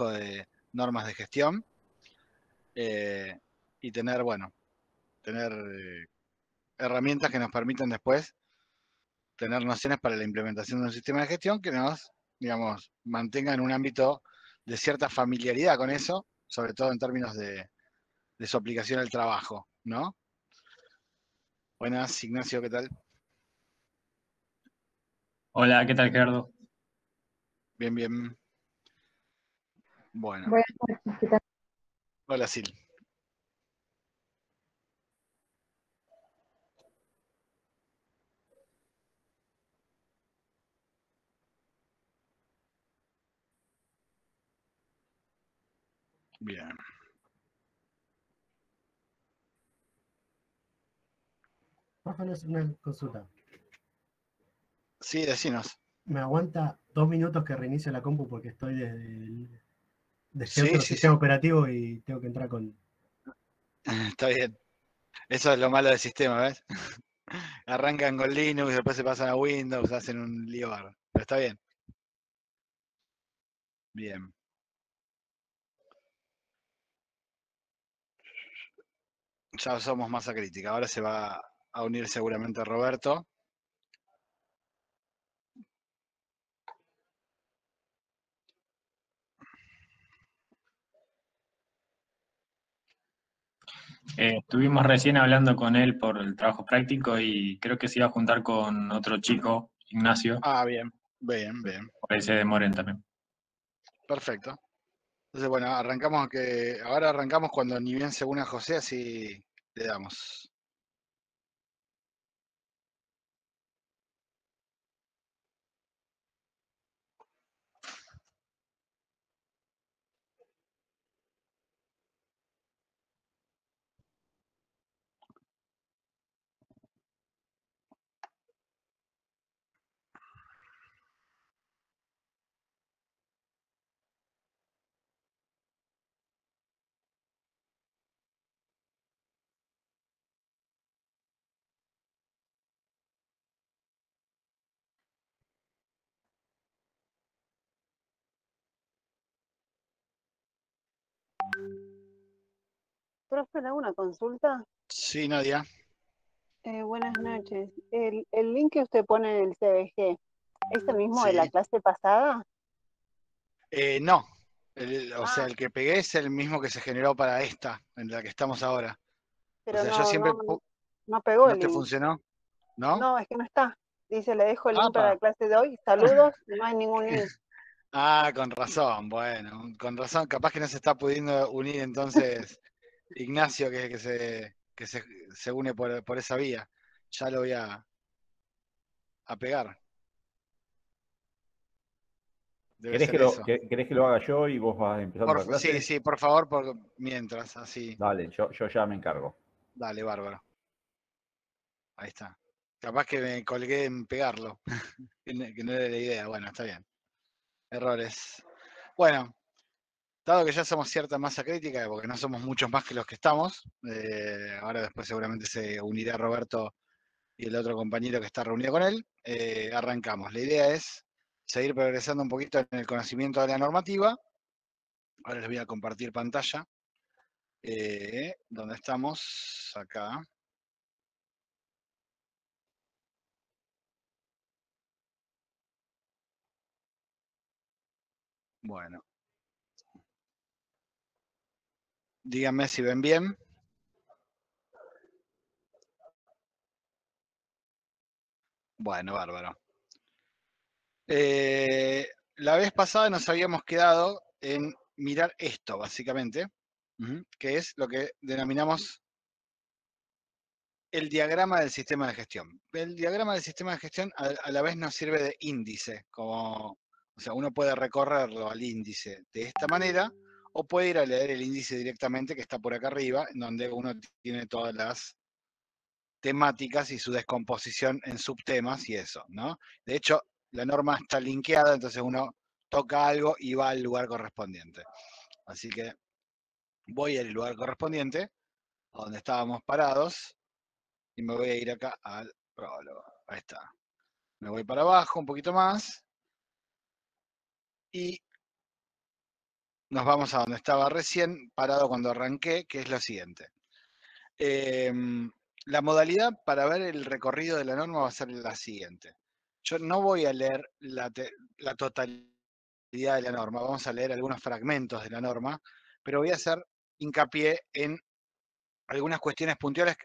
de normas de gestión y tener, bueno, tener herramientas que nos permitan después tener nociones para la implementación de un sistema de gestión que nos, digamos, mantenga en un ámbito de cierta familiaridad con eso, sobre todo en términos de su aplicación al trabajo, ¿no? Buenas, Ignacio, ¿qué tal? Hola, ¿qué tal, Gerardo? Bien, bien. Bueno, Buenas noches, ¿qué tal? hola, Sil. Bien. Rafa, una consulta. Sí, decinos. ¿Me aguanta 2 minutos que reinicio la compu porque estoy desde Sí, otro sí, sistema sí. operativo y tengo que entrar con... Está bien. Eso es lo malo del sistema, ¿ves? Arrancan con Linux, después se pasan a Windows, hacen un lío bárbaro. Pero está bien. Bien. Ya somos masa crítica. Ahora se va a unir seguramente Roberto. Estuvimos recién hablando con él por el trabajo práctico y creo que se iba a juntar con otro chico, Ignacio, Ah, bien. Bien, bien. por ahí se demoren también. Perfecto. Entonces, bueno, arrancamos que. Ahora arrancamos cuando ni bien se una José, así le damos. Profe, ¿le hago una consulta? Sí, Nadia. Buenas noches. El link que usted pone en el CBG, ¿es el mismo de la Sí. clase pasada? No. O sea, Ah, el que pegué es el mismo que se generó para esta, en la que estamos ahora. O pero sea, yo no, siempre. no, no pegó ¿No el te link. funcionó? ¿No? No, es que no está. Dice, le dejo el link para ¡Apa! la clase de hoy. Saludos, y no hay ningún link. Ah, con razón, bueno, con razón, capaz que no se está pudiendo unir entonces Ignacio, se une por esa vía. Ya lo voy a pegar. Debe ¿Querés ser que lo, eso. que- querés que lo haga yo y vos vas empezando la Sí, clase? sí, por favor, mientras, así. Dale, yo ya me encargo. Dale, bárbaro. Ahí está. Capaz que me colgué en pegarlo, que no era la idea. Bueno, está bien. Errores. Bueno, dado que ya somos cierta masa crítica, porque no somos muchos más que los que estamos, ahora después seguramente se unirá Roberto y el otro compañero que está reunido con él, arrancamos. La idea es seguir progresando un poquito en el conocimiento de la normativa. Ahora les voy a compartir pantalla. ¿Dónde estamos? Acá. Bueno, díganme si ven bien. Bueno, bárbaro. La vez pasada nos habíamos quedado en mirar esto, básicamente, que es lo que denominamos el diagrama del sistema de gestión. El diagrama del sistema de gestión a la vez nos sirve de índice, o sea, uno puede recorrerlo al índice de esta manera, o puede ir a leer el índice directamente que está por acá arriba, en donde uno tiene todas las temáticas y su descomposición en subtemas y eso, ¿no? De hecho, la norma está linkeada, entonces uno toca algo y va al lugar correspondiente. Así que voy al lugar correspondiente, a donde estábamos parados, y me voy a ir acá al prólogo. Ahí está. Me voy para abajo un poquito más y nos vamos a donde estaba recién parado cuando arranqué, que es lo siguiente. La modalidad para ver el recorrido de la norma va a ser la siguiente. Yo no voy a leer la totalidad de la norma, vamos a leer algunos fragmentos de la norma, pero voy a hacer hincapié en algunas cuestiones puntuales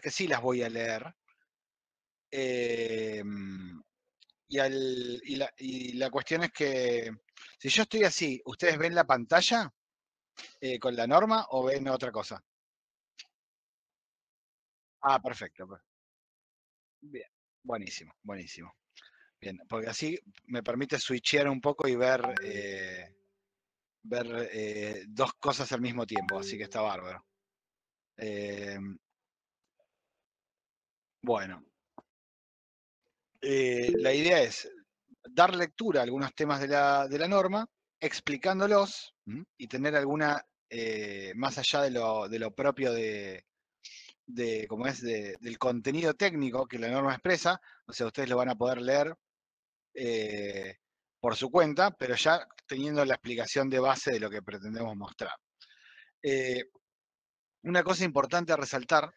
que sí las voy a leer. Y la cuestión es que si yo estoy así, ¿ustedes ven la pantalla con la norma o ven otra cosa? Ah, perfecto. Bien, buenísimo, buenísimo. Bien, porque así me permite switchear un poco y ver dos cosas al mismo tiempo, así que está bárbaro. Bueno, la idea es dar lectura a algunos temas de la norma, explicándolos y tener alguna, más allá de lo propio como es del contenido técnico que la norma expresa, o sea, ustedes lo van a poder leer por su cuenta, pero ya teniendo la explicación de base de lo que pretendemos mostrar. Una cosa importante a resaltar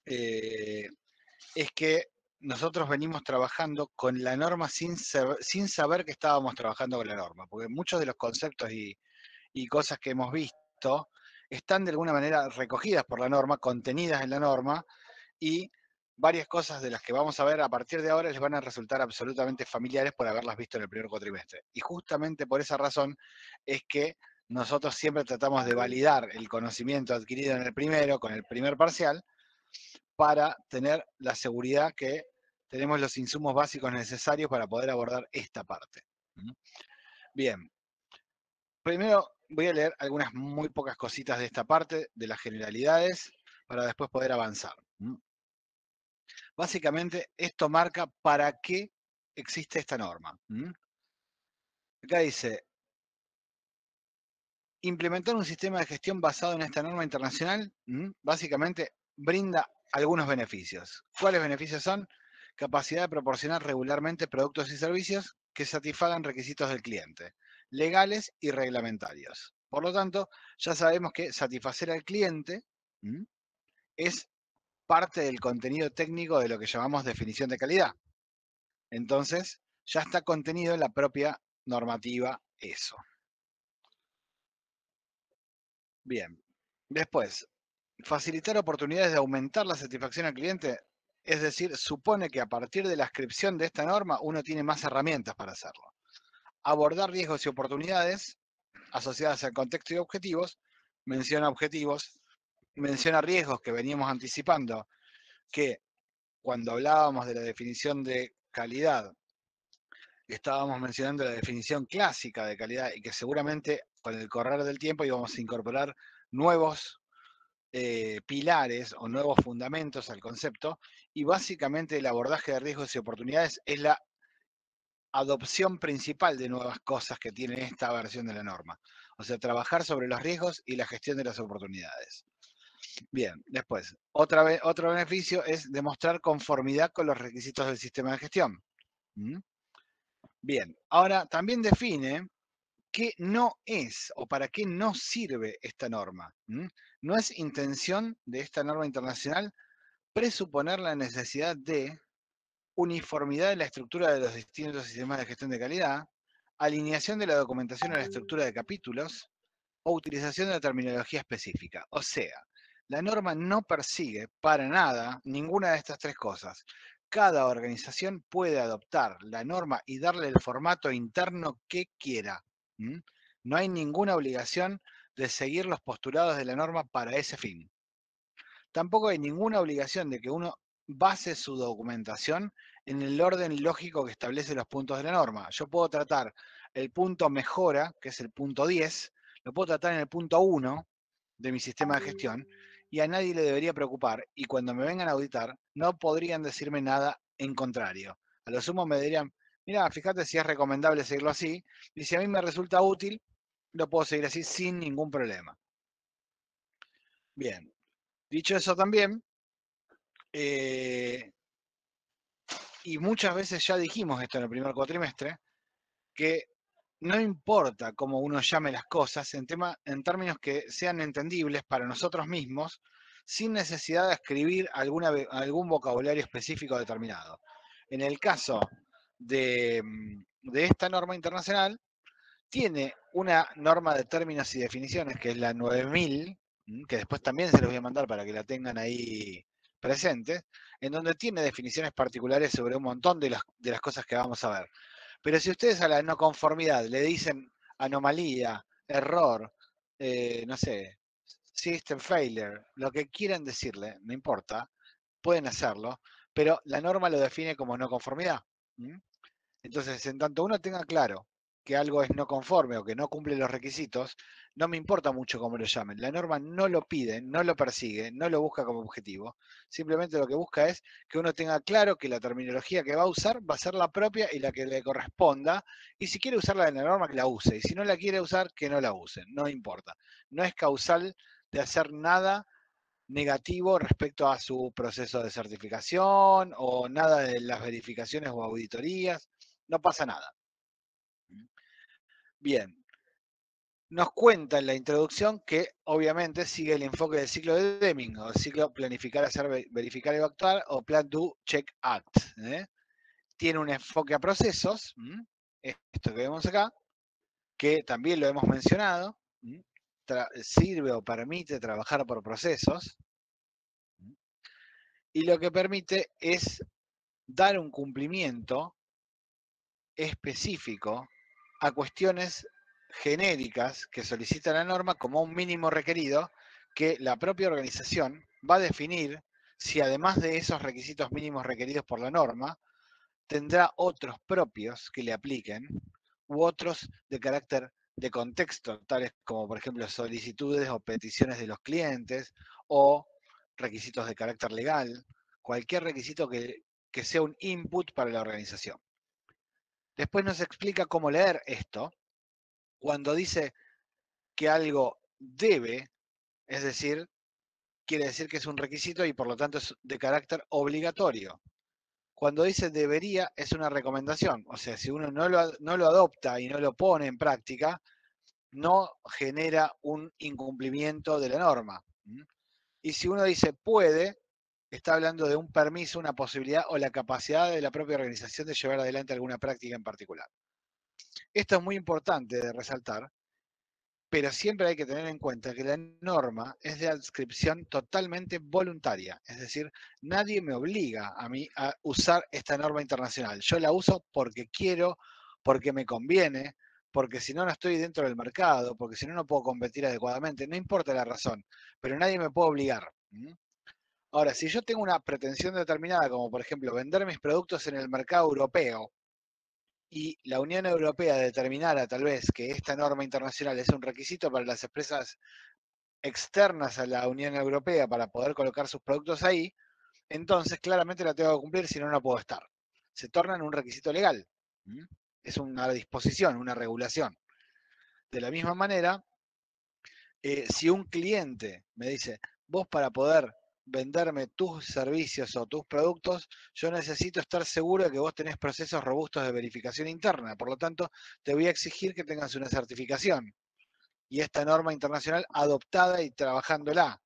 es que nosotros venimos trabajando con la norma sin saber que estábamos trabajando con la norma, porque muchos de los conceptos y cosas que hemos visto están de alguna manera recogidas por la norma, contenidas en la norma, y varias cosas de las que vamos a ver a partir de ahora les van a resultar absolutamente familiares por haberlas visto en el primer cuatrimestre. Y justamente por esa razón es que nosotros siempre tratamos de validar el conocimiento adquirido en el primero, con el primer parcial, para tener la seguridad que tenemos los insumos básicos necesarios para poder abordar esta parte. Bien. Primero voy a leer algunas muy pocas cositas de esta parte, de las generalidades, para después poder avanzar. Básicamente, esto marca para qué existe esta norma. Acá dice, implementar un sistema de gestión basado en esta norma internacional, básicamente brinda algunos beneficios. ¿Cuáles beneficios son? Capacidad de proporcionar regularmente productos y servicios que satisfagan requisitos del cliente, legales y reglamentarios. Por lo tanto, ya sabemos que satisfacer al cliente es parte del contenido técnico de lo que llamamos definición de calidad. Entonces, ya está contenido en la propia normativa eso. Bien. Después, facilitar oportunidades de aumentar la satisfacción al cliente, es decir, supone que a partir de la inscripción de esta norma uno tiene más herramientas para hacerlo. Abordar riesgos y oportunidades asociadas al contexto y objetivos, menciona riesgos que veníamos anticipando, que cuando hablábamos de la definición de calidad, estábamos mencionando la definición clásica de calidad y que seguramente con el correr del tiempo íbamos a incorporar nuevos pilares o nuevos fundamentos al concepto, y básicamente el abordaje de riesgos y oportunidades es la adopción principal de nuevas cosas que tiene esta versión de la norma. O sea, trabajar sobre los riesgos y la gestión de las oportunidades. Bien, después, otro beneficio es demostrar conformidad con los requisitos del sistema de gestión. Bien, ahora también define qué no es o para qué no sirve esta norma. No es intención de esta norma internacional presuponer la necesidad de uniformidad de la estructura de los distintos sistemas de gestión de calidad, alineación de la documentación a la estructura de capítulos o utilización de la terminología específica. O sea, la norma no persigue para nada ninguna de estas tres cosas. Cada organización puede adoptar la norma y darle el formato interno que quiera. No hay ninguna obligación de seguir los postulados de la norma para ese fin. Tampoco hay ninguna obligación de que uno base su documentación en el orden lógico que establece los puntos de la norma. Yo puedo tratar el punto mejora, que es el punto 10, lo puedo tratar en el punto 1 de mi sistema de gestión y a nadie le debería preocupar. Y cuando me vengan a auditar, no podrían decirme nada en contrario. A lo sumo me dirían, mira, fíjate si es recomendable seguirlo así, y si a mí me resulta útil, lo puedo seguir así sin ningún problema. Bien, dicho eso también, y muchas veces ya dijimos esto en el primer cuatrimestre, que no importa cómo uno llame las cosas en términos que sean entendibles para nosotros mismos, sin necesidad de escribir algún vocabulario específico determinado. En el caso de esta norma internacional, tiene una norma de términos y definiciones, que es la 9000, que después también se los voy a mandar para que la tengan ahí presente, en donde tiene definiciones particulares sobre un montón de las cosas que vamos a ver. Pero si ustedes a la no conformidad le dicen anomalía, error, no sé, system failure, lo que quieran decirle, no importa, pueden hacerlo, pero la norma lo define como no conformidad. Entonces, en tanto uno tenga claro que algo es no conforme o que no cumple los requisitos, no me importa mucho cómo lo llamen. La norma no lo pide, no lo persigue, no lo busca como objetivo. Simplemente lo que busca es que uno tenga claro que la terminología que va a usar va a ser la propia y la que le corresponda. Y si quiere usarla en la norma, que la use. Y si no la quiere usar, que no la use. No importa. No es causal de hacer nada negativo respecto a su proceso de certificación o nada de las verificaciones o auditorías. No pasa nada. Bien. Nos cuenta en la introducción que obviamente sigue el enfoque del ciclo de Deming, o el ciclo planificar, hacer, verificar y actuar, o plan, do, check, act. Tiene un enfoque a procesos, esto que vemos acá, que también lo hemos mencionado, sirve o permite trabajar por procesos, y lo que permite es dar un cumplimiento específico a cuestiones genéricas que solicita la norma como un mínimo requerido que la propia organización va a definir si además de esos requisitos mínimos requeridos por la norma, tendrá otros propios que le apliquen u otros de carácter de contexto, tales como por ejemplo solicitudes o peticiones de los clientes o requisitos de carácter legal, cualquier requisito que sea un input para la organización. Después nos explica cómo leer esto cuando dice que algo debe, es decir, quiere decir que es un requisito y por lo tanto es de carácter obligatorio. Cuando dice debería es una recomendación, o sea, si uno no lo adopta y no lo pone en práctica, no genera un incumplimiento de la norma. Y si uno dice puede, está hablando de un permiso, una posibilidad o la capacidad de la propia organización de llevar adelante alguna práctica en particular. Esto es muy importante de resaltar, pero siempre hay que tener en cuenta que la norma es de adscripción totalmente voluntaria, es decir, nadie me obliga a mí a usar esta norma internacional. Yo la uso porque quiero, porque me conviene, porque si no, no estoy dentro del mercado, porque si no, no puedo competir adecuadamente, no importa la razón, pero nadie me puede obligar. Ahora, si yo tengo una pretensión determinada, como por ejemplo vender mis productos en el mercado europeo, y la Unión Europea determinara tal vez que esta norma internacional es un requisito para las empresas externas a la Unión Europea para poder colocar sus productos ahí, entonces claramente la tengo que cumplir, si no, no puedo estar. Se torna en un requisito legal. Es una disposición, una regulación. De la misma manera, si un cliente me dice, vos para poder venderme tus servicios o tus productos, yo necesito estar seguro de que vos tenés procesos robustos de verificación interna. Por lo tanto, te voy a exigir que tengas una certificación. Y esta norma internacional adoptada y trabajándola.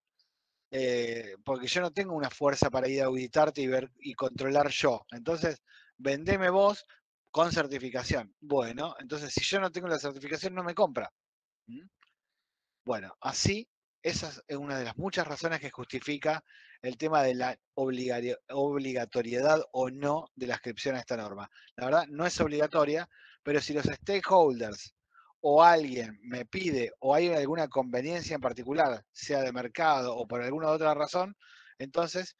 Porque yo no tengo una fuerza para ir a auditarte y ver y controlar yo. Entonces, vendeme vos con certificación. Bueno, entonces si yo no tengo la certificación, no me compra. Bueno, así, esa es una de las muchas razones que justifica el tema de la obligatoriedad o no de la inscripción a esta norma. La verdad, no es obligatoria, pero si los stakeholders o alguien me pide o hay alguna conveniencia en particular, sea de mercado o por alguna otra razón, entonces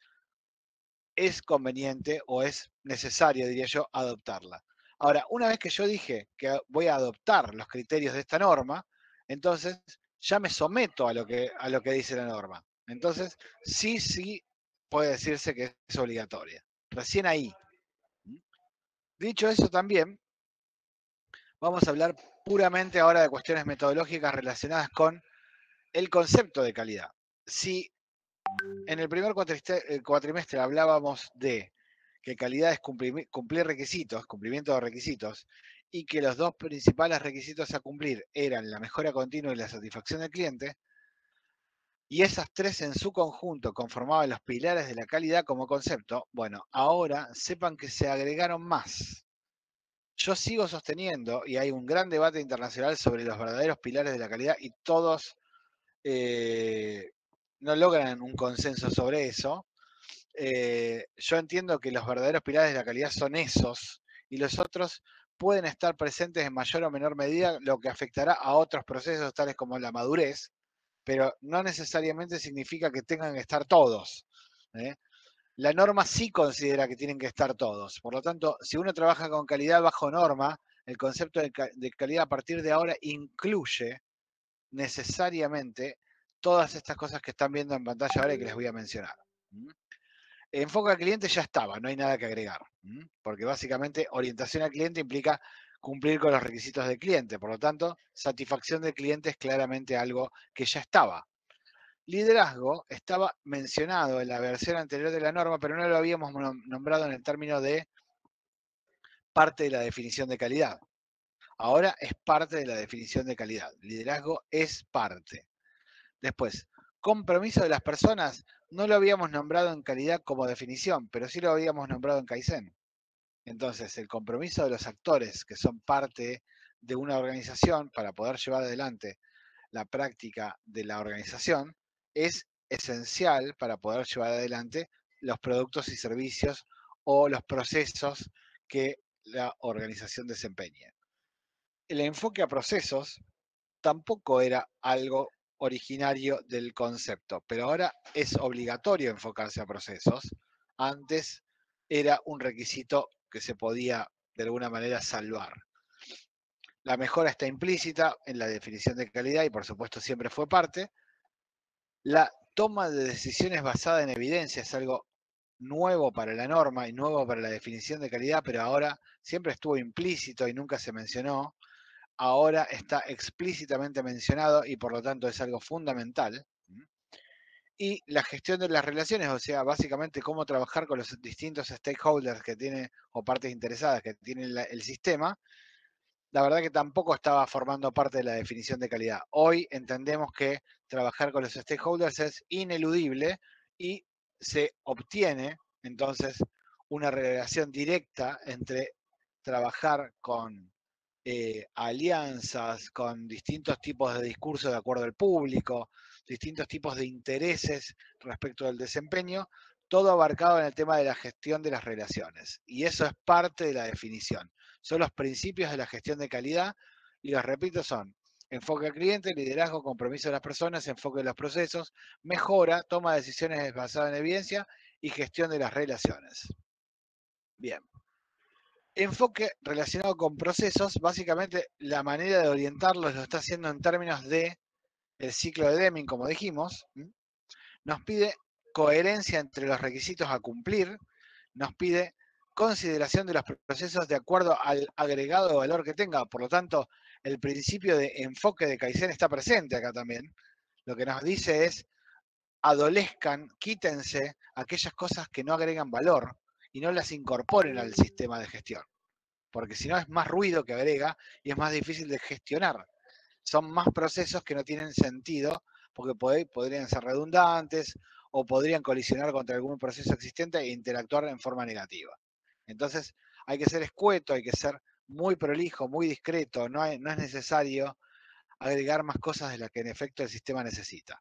es conveniente o es necesario, diría yo, adoptarla. Ahora, una vez que yo dije que voy a adoptar los criterios de esta norma, entonces ya me someto a lo que dice la norma. Entonces, sí puede decirse que es obligatoria. Recién ahí. Dicho eso también, vamos a hablar puramente ahora de cuestiones metodológicas relacionadas con el concepto de calidad. Si en el primer cuatrimestre hablábamos de que calidad es cumplir requisitos, cumplimiento de requisitos, y que los dos principales requisitos a cumplir eran la mejora continua y la satisfacción del cliente, y esas tres en su conjunto conformaban los pilares de la calidad como concepto, bueno, ahora sepan que se agregaron más. Yo sigo sosteniendo, y hay un gran debate internacional sobre los verdaderos pilares de la calidad, y todos no logran un consenso sobre eso. Yo entiendo que los verdaderos pilares de la calidad son esos, y los otros pueden estar presentes en mayor o menor medida, lo que afectará a otros procesos tales como la madurez, pero no necesariamente significa que tengan que estar todos. La norma sí considera que tienen que estar todos. Por lo tanto, si uno trabaja con calidad bajo norma, el concepto de calidad a partir de ahora incluye necesariamente todas estas cosas que están viendo en pantalla ahora y que les voy a mencionar. Enfoque al cliente ya estaba, no hay nada que agregar, porque básicamente orientación al cliente implica cumplir con los requisitos del cliente, por lo tanto, satisfacción del cliente es claramente algo que ya estaba. Liderazgo estaba mencionado en la versión anterior de la norma, pero no lo habíamos nombrado en el término de parte de la definición de calidad. Ahora es parte de la definición de calidad. Liderazgo es parte. Después, compromiso de las personas, no lo habíamos nombrado en calidad como definición, pero sí lo habíamos nombrado en Kaizen. Entonces, el compromiso de los actores que son parte de una organización para poder llevar adelante la práctica de la organización es esencial para poder llevar adelante los productos y servicios o los procesos que la organización desempeñe. El enfoque a procesos tampoco era algo originario del concepto, pero ahora es obligatorio enfocarse a procesos. Antes era un requisito que se podía de alguna manera salvar. La mejora está implícita en la definición de calidad y por supuesto siempre fue parte. La toma de decisiones basada en evidencia es algo nuevo para la norma y nuevo para la definición de calidad, pero ahora siempre estuvo implícito y nunca se mencionó. Ahora está explícitamente mencionado y por lo tanto es algo fundamental. Y la gestión de las relaciones, o sea, básicamente cómo trabajar con los distintos stakeholders que tiene o partes interesadas que tiene el sistema, la verdad que tampoco estaba formando parte de la definición de calidad. Hoy entendemos que trabajar con los stakeholders es ineludible y se obtiene entonces una relación directa entre trabajar con alianzas, con distintos tipos de discursos de acuerdo al público, distintos tipos de intereses respecto del desempeño, todo abarcado en el tema de la gestión de las relaciones. Y eso es parte de la definición. Son los principios de la gestión de calidad y los repito son enfoque al cliente, liderazgo, compromiso de las personas, enfoque de los procesos, mejora, toma de decisiones basadas en evidencia y gestión de las relaciones. Bien. Enfoque relacionado con procesos, básicamente la manera de orientarlos lo está haciendo en términos de el ciclo de Deming, como dijimos. Nos pide coherencia entre los requisitos a cumplir, nos pide consideración de los procesos de acuerdo al agregado de valor que tenga. Por lo tanto, el principio de enfoque de Kaizen está presente acá también. Lo que nos dice es, adolezcan, quítense aquellas cosas que no agregan valor y no las incorporen al sistema de gestión. Porque si no es más ruido que agrega y es más difícil de gestionar. Son más procesos que no tienen sentido porque podrían ser redundantes o podrían colisionar contra algún proceso existente e interactuar en forma negativa. Entonces hay que ser escueto, hay que ser muy prolijo, muy discreto, no es necesario agregar más cosas de las que en efecto el sistema necesita.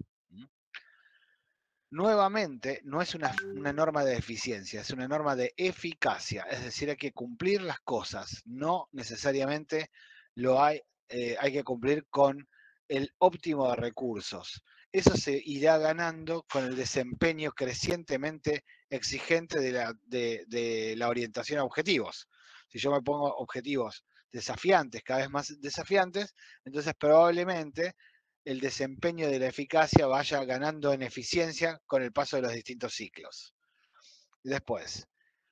Nuevamente, no es una norma de eficiencia, es una norma de eficacia, es decir, hay que cumplir las cosas, no necesariamente hay que cumplir con el óptimo de recursos. Eso se irá ganando con el desempeño crecientemente exigente de la orientación a objetivos. Si yo me pongo objetivos desafiantes, cada vez más desafiantes, entonces probablemente el desempeño de la eficacia vaya ganando en eficiencia con el paso de los distintos ciclos. Después,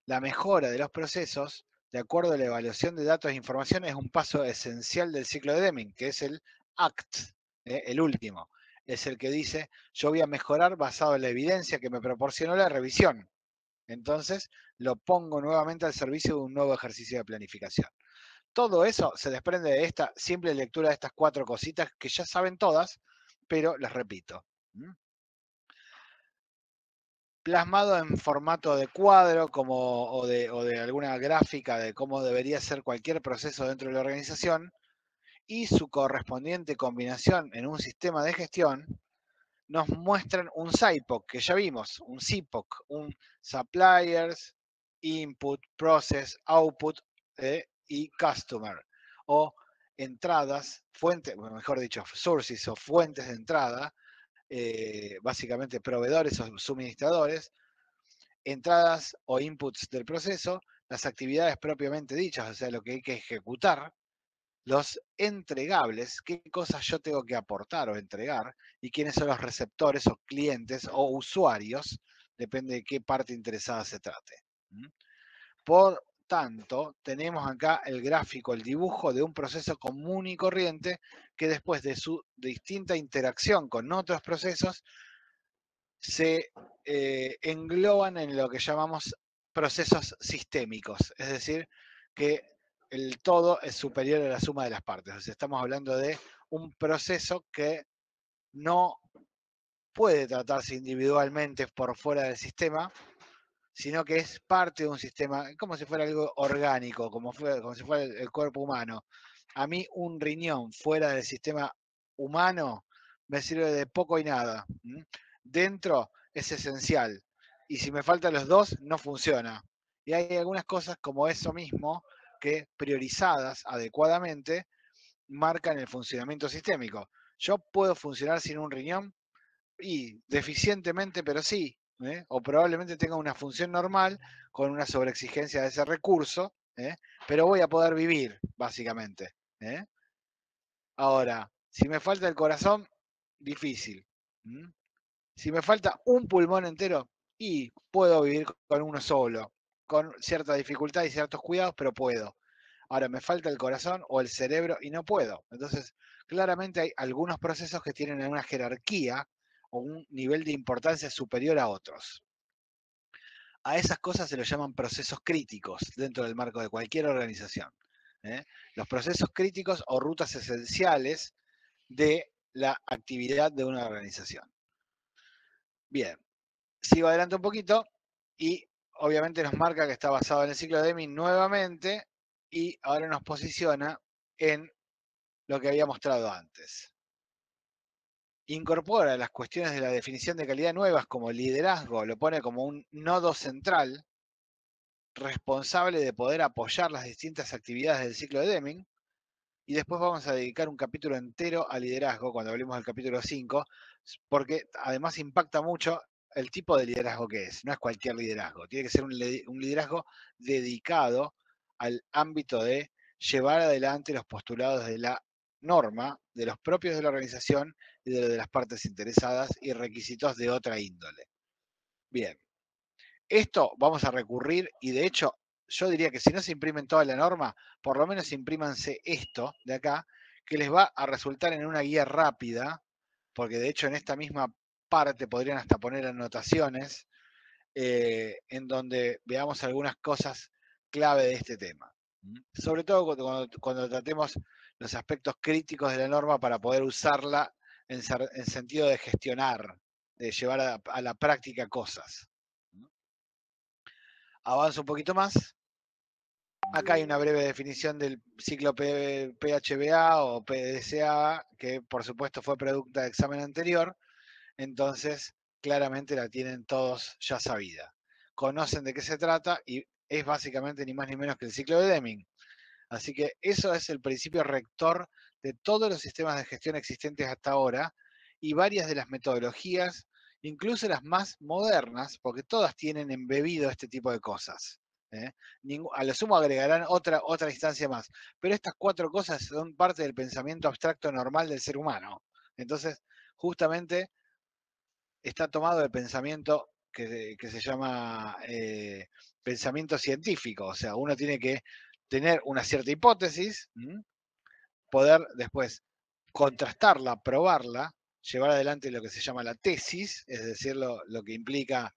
la mejora de los procesos, de acuerdo a la evaluación de datos e información, es un paso esencial del ciclo de Deming, que es el ACT, el último. Es el que dice, yo voy a mejorar basado en la evidencia que me proporcionó la revisión. Entonces, lo pongo nuevamente al servicio de un nuevo ejercicio de planificación. Todo eso se desprende de esta simple lectura de estas 4 cositas que ya saben todas, pero les repito. Plasmado en formato de cuadro o de alguna gráfica de cómo debería ser cualquier proceso dentro de la organización y su correspondiente combinación en un sistema de gestión, nos muestran un SIPOC, que ya vimos, un SIPOC, un Suppliers, Input, Process, Output y Customer, o entradas, fuentes, mejor dicho, sources o fuentes de entrada, básicamente proveedores o suministradores, entradas o inputs del proceso, las actividades propiamente dichas, o sea, lo que hay que ejecutar, los entregables, qué cosas yo tengo que aportar o entregar, y quiénes son los receptores o clientes o usuarios, depende de qué parte interesada se trate. Por tanto, tenemos acá el gráfico, el dibujo de un proceso común y corriente que después de su distinta interacción con otros procesos se engloban en lo que llamamos procesos sistémicos, es decir, que el todo es superior a la suma de las partes. O sea, estamos hablando de un proceso que no puede tratarse individualmente por fuera del sistema, sino que es parte de un sistema, como si fuera algo orgánico, como si fuera el cuerpo humano. A mí un riñón fuera del sistema humano me sirve de poco y nada. Dentro es esencial. Y si me faltan los dos, no funciona. Y hay algunas cosas como eso mismo que priorizadas adecuadamente marcan el funcionamiento sistémico. Yo puedo funcionar sin un riñón y deficientemente, pero sí. O probablemente tenga una función normal con una sobreexigencia de ese recurso, pero voy a poder vivir, básicamente. Ahora, si me falta el corazón, difícil. Si me falta un pulmón entero, y puedo vivir con uno solo, con cierta dificultad y ciertos cuidados, pero puedo. Ahora, me falta el corazón o el cerebro y no puedo. Entonces, claramente hay algunos procesos que tienen una jerarquía o un nivel de importancia superior a otros. A esas cosas se los llaman procesos críticos dentro del marco de cualquier organización. Los procesos críticos o rutas esenciales de la actividad de una organización. Bien, sigo adelante un poquito y obviamente nos marca que está basado en el ciclo de Deming nuevamente y ahora nos posiciona en lo que había mostrado antes. Incorpora las cuestiones de la definición de calidad nuevas como liderazgo, lo pone como un nodo central responsable de poder apoyar las distintas actividades del ciclo de Deming. Y después vamos a dedicar un capítulo entero a liderazgo, cuando hablemos del capítulo 5, porque además impacta mucho el tipo de liderazgo que es. No es cualquier liderazgo, tiene que ser un liderazgo dedicado al ámbito de llevar adelante los postulados de la norma, de los propios de la organización y de las partes interesadas y requisitos de otra índole. Bien, esto vamos a recurrir y de hecho yo diría que si no se imprimen toda la norma, por lo menos imprímanse esto de acá, que les va a resultar en una guía rápida, porque de hecho en esta misma parte podrían hasta poner anotaciones, en donde veamos algunas cosas clave de este tema. Sobre todo cuando tratemos los aspectos críticos de la norma para poder usarla en sentido de gestionar, de llevar a la práctica cosas. Avanzo un poquito más. Acá hay una breve definición del ciclo PHBA o PDCA, que por supuesto fue producto de examen anterior, entonces claramente la tienen todos ya sabida. Conocen de qué se trata y es básicamente ni más ni menos que el ciclo de Deming. Así que eso es el principio rector de todos los sistemas de gestión existentes hasta ahora y varias de las metodologías, incluso las más modernas, porque todas tienen embebido este tipo de cosas. A lo sumo agregarán otra instancia más. Pero estas 4 cosas son parte del pensamiento abstracto normal del ser humano. Entonces, justamente está tomado del pensamiento que se llama pensamiento científico. O sea, uno tiene que tener una cierta hipótesis, poder después contrastarla, probarla, llevar adelante lo que se llama la tesis, es decir, lo que implica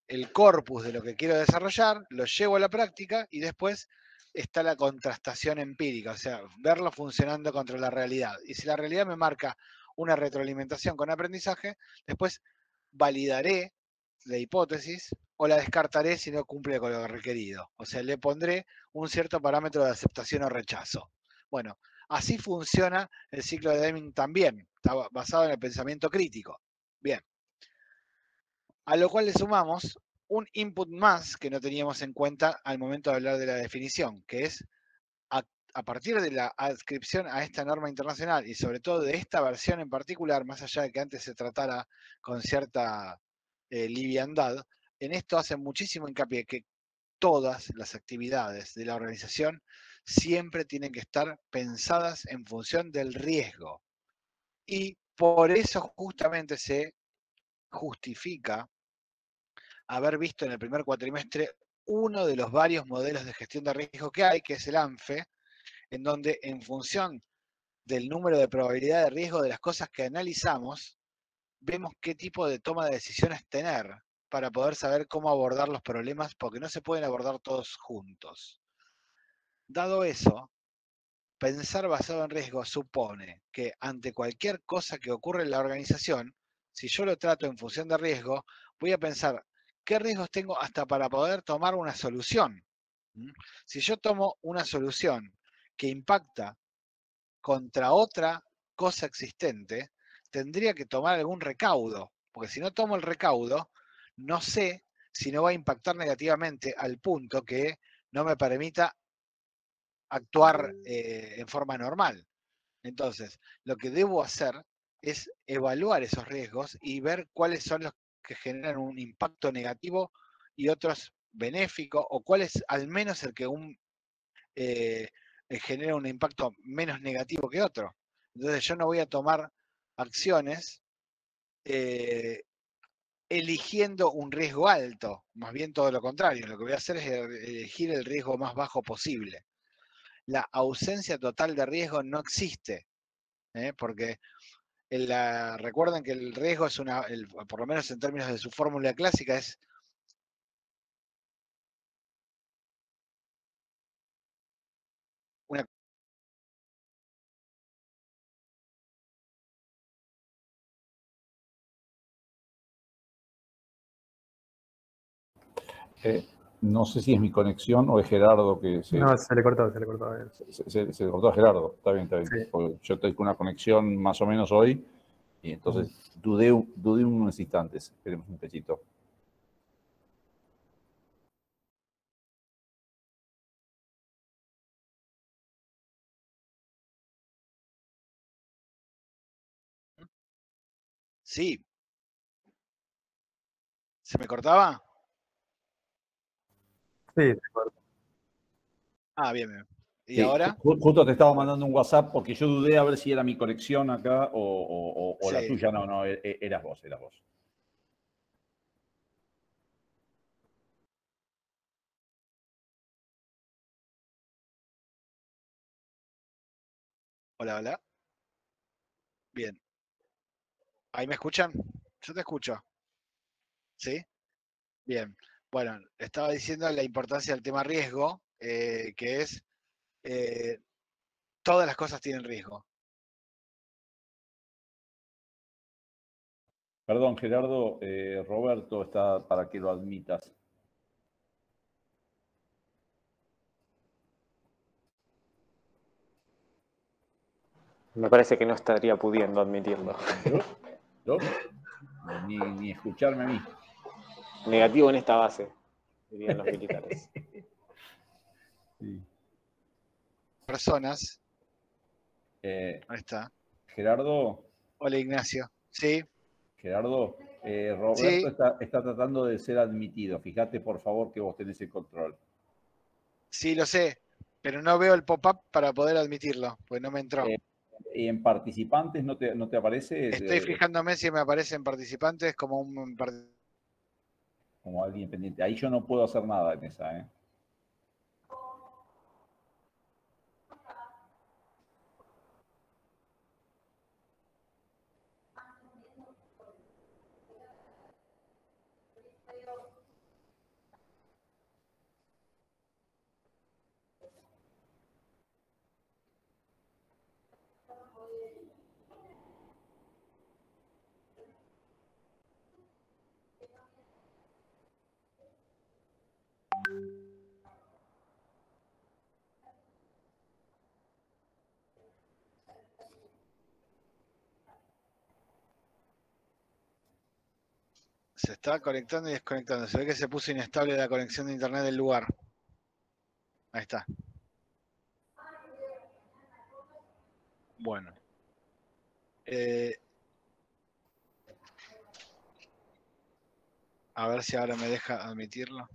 el corpus de lo que quiero desarrollar, lo llevo a la práctica y después está la contrastación empírica, o sea, verlo funcionando contra la realidad. Y si la realidad me marca una retroalimentación con aprendizaje, después validaré la hipótesis o la descartaré si no cumple con lo requerido. O sea, le pondré un cierto parámetro de aceptación o rechazo. Bueno, así funciona el ciclo de Deming también, está basado en el pensamiento crítico. Bien. A lo cual le sumamos un input más que no teníamos en cuenta al momento de hablar de la definición, que es a partir de la adscripción a esta norma internacional y sobre todo de esta versión en particular, más allá de que antes se tratara con cierta liviandad, en esto hacen muchísimo hincapié que todas las actividades de la organización siempre tienen que estar pensadas en función del riesgo. Y por eso justamente se justifica haber visto en el primer cuatrimestre uno de los varios modelos de gestión de riesgo que hay, que es el ANFE, en donde en función del número de probabilidad de riesgo de las cosas que analizamos, vemos qué tipo de toma de decisiones tener para poder saber cómo abordar los problemas, porque no se pueden abordar todos juntos. Dado eso, pensar basado en riesgo supone que ante cualquier cosa que ocurre en la organización, si yo lo trato en función de riesgo, voy a pensar qué riesgos tengo hasta para poder tomar una solución. Si yo tomo una solución que impacta contra otra cosa existente, tendría que tomar algún recaudo, porque si no tomo el recaudo, no sé si no va a impactar negativamente al punto que no me permita actuar en forma normal. Entonces, lo que debo hacer es evaluar esos riesgos y ver cuáles son los que generan un impacto negativo y otros benéficos, o cuál es al menos el que genera un impacto menos negativo que otro. Entonces yo no voy a tomar acciones eligiendo un riesgo alto, más bien todo lo contrario. Lo que voy a hacer es elegir el riesgo más bajo posible. La ausencia total de riesgo no existe, porque recuerden que el riesgo es por lo menos en términos de su fórmula clásica, es una... No sé si es mi conexión o es Gerardo que se... No, se le cortó. Se le cortó a Gerardo. Está bien. Sí. Porque yo tengo una conexión más o menos hoy y entonces dudé unos instantes. Esperemos un pechito. Sí. ¿Se me cortaba? Sí, se cortó. Ah, bien. ¿Y Sí, ahora? justo te estaba mandando un WhatsApp porque yo dudé a ver si era mi conexión acá o la Sí. tuya. No, eras vos. Hola, hola. Bien. ¿Ahí me escuchan? Yo te escucho. ¿Sí? Bien. Bueno, estaba diciendo la importancia del tema riesgo, que es todas las cosas tienen riesgo. Perdón, Gerardo, Roberto está para que lo admitas. Me parece que no estaría pudiendo admitirlo. ¿Yo? Ni escucharme a mí. Negativo en esta base, dirían los militares. Sí. Personas. Ahí está. Gerardo, Hola, Ignacio. Sí, Roberto sí, está tratando de ser admitido. Fíjate, por favor, que vos tenés el control. sí, lo sé, pero no veo el pop-up para poder admitirlo, pues no me entró. Y en participantes no te aparece Estoy fijándome si me aparecen participantes como como alguien pendiente. Ahí yo no puedo hacer nada en esa, ¿eh? Se está conectando y desconectando. Se ve que se puso inestable la conexión de internet del lugar. Ahí está. Bueno. A ver si ahora me deja admitirlo.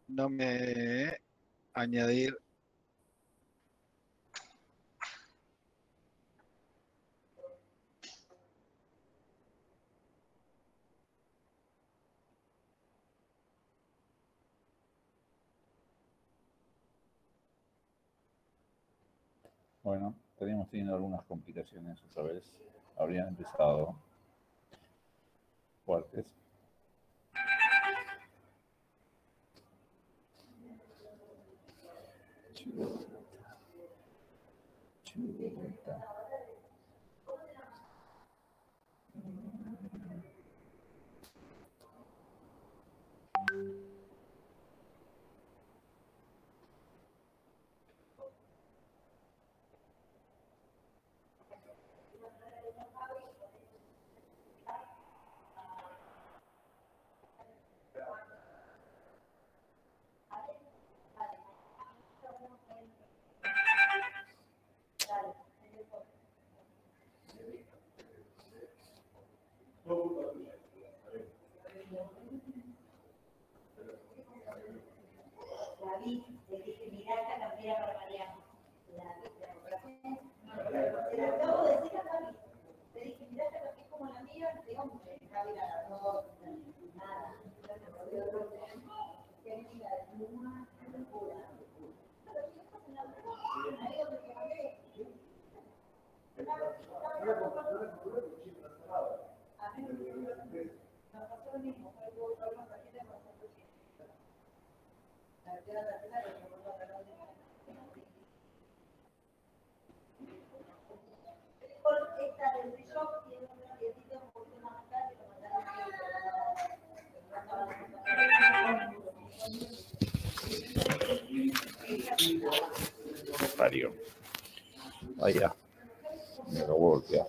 No me añadir. Bueno, estaríamos teniendo algunas complicaciones otra vez. Habrían empezado fuertes. Chuleta. Parió. Vaya. Me lo voltea.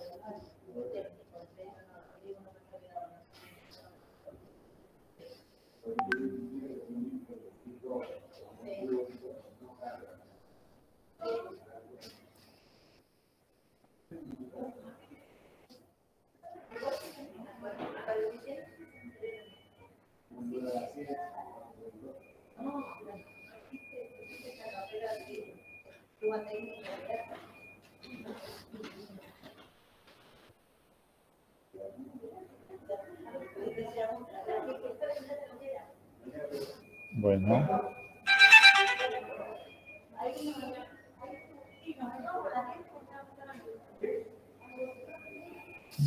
Bueno.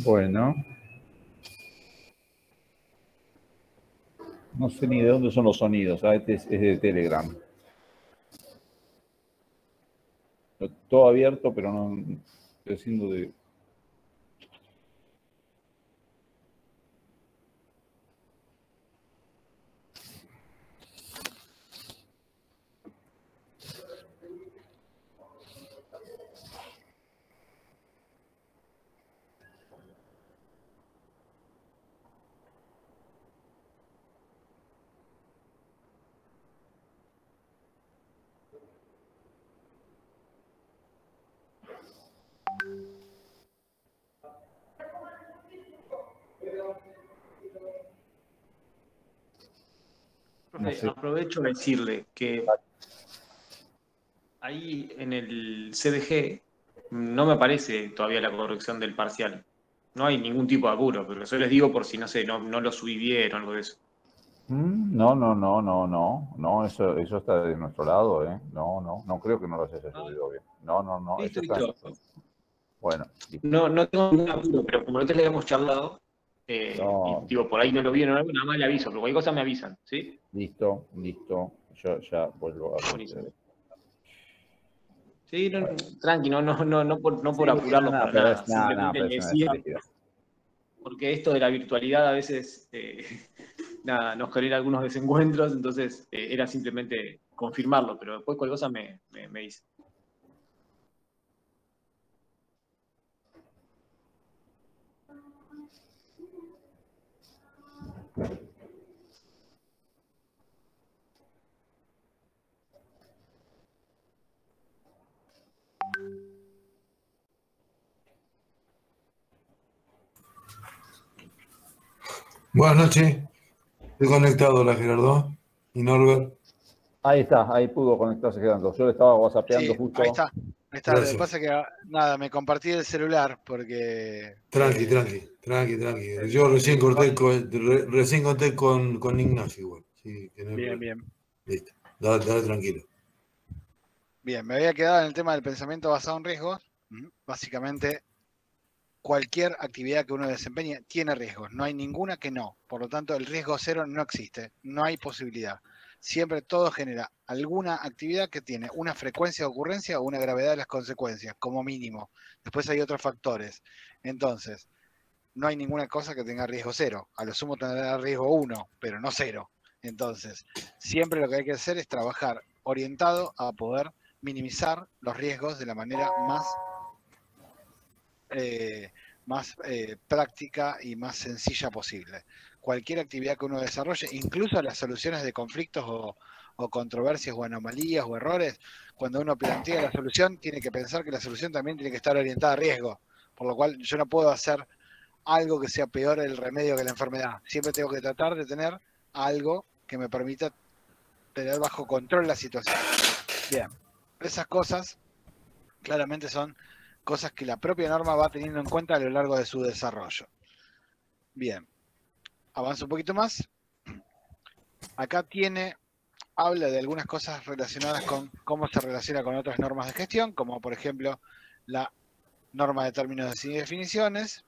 Bueno. No sé ni de dónde son los sonidos. Este es de Telegram. Todo abierto, pero no estoy haciendo de... No sé. Aprovecho de decirle que ahí en el CDG no me aparece todavía la corrección del parcial. No hay ningún tipo de apuro, pero eso les digo por si, no sé, no lo subí bien o algo de eso. No, eso está de nuestro lado, ¿eh? No creo que no lo hayas subido bien. No, eso está. Bueno. No tengo ningún apuro, pero como nosotros le habíamos charlado, y digo, por ahí no lo vieron algo, nada más le aviso, pero cualquier cosa me avisan, ¿sí? Listo. Yo ya vuelvo a... Sí, tranqui, no por apurarlo para nada. Simplemente le decía, porque esto de la virtualidad a veces nos genera algunos desencuentros, entonces era simplemente confirmarlo, pero después cualquier cosa me dice. Buenas noches. Estoy conectado, la Gerardo y Norbert. Ahí está, ahí pudo conectarse Gerardo. Yo le estaba whatsappeando Sí, justo. ahí está. Gracias. Lo que pasa es que, nada, me compartí el celular porque... Tranqui. Yo recién conté con Ignacio igual. Sí, que no hay Bien. Listo. Dale tranquilo. Bien, me había quedado en el tema del pensamiento basado en riesgos. Básicamente, cualquier actividad que uno desempeñe tiene riesgos. No hay ninguna que no. Por lo tanto, el riesgo cero no existe. No hay posibilidad. Siempre todo genera alguna actividad que tiene una frecuencia de ocurrencia o una gravedad de las consecuencias, como mínimo. Después hay otros factores. Entonces, no hay ninguna cosa que tenga riesgo cero. A lo sumo tendrá riesgo 1, pero no 0. Entonces, siempre lo que hay que hacer es trabajar orientado a poder minimizar los riesgos de la manera más práctica y más sencilla posible. Cualquier actividad que uno desarrolle, incluso las soluciones de conflictos o controversias o anomalías o errores, cuando uno plantea la solución, tiene que pensar que la solución también tiene que estar orientada a riesgo, por lo cual yo no puedo hacer algo que sea peor el remedio que la enfermedad. Siempre tengo que tratar de tener algo que me permita tener bajo control la situación. Bien, esas cosas claramente son cosas que la propia norma va teniendo en cuenta a lo largo de su desarrollo. Bien, avanzo un poquito más. Acá habla de algunas cosas relacionadas con cómo se relaciona con otras normas de gestión, como por ejemplo la norma de términos y definiciones,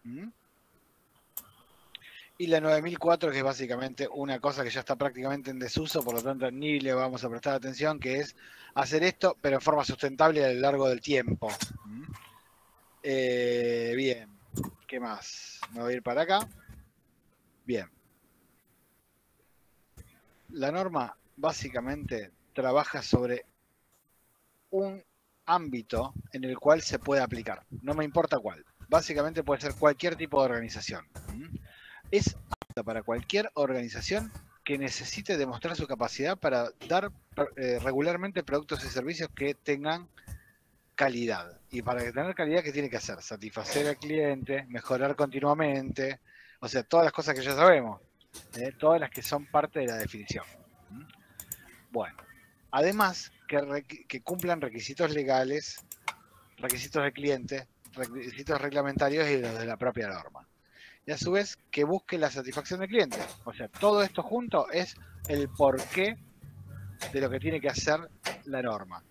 y la 9004, que es básicamente una cosa que ya está prácticamente en desuso, por lo tanto ni le vamos a prestar atención, que es hacer esto, pero en forma sustentable a lo largo del tiempo. Bien, ¿qué más? Me voy a ir para acá. Bien. La norma básicamente trabaja sobre un ámbito en el cual se puede aplicar. No me importa cuál. Básicamente puede ser cualquier tipo de organización. Es apta para cualquier organización que necesite demostrar su capacidad para dar regularmente productos y servicios que tengan calidad. Y para tener calidad, ¿qué tiene que hacer? Satisfacer al cliente, mejorar continuamente, o sea, todas las cosas que ya sabemos, todas las que son parte de la definición. Bueno, además que cumplan requisitos legales, requisitos de cliente, requisitos reglamentarios y los de la propia norma. Y a su vez que busque la satisfacción del cliente. O sea, todo esto junto es el porqué de lo que tiene que hacer la norma.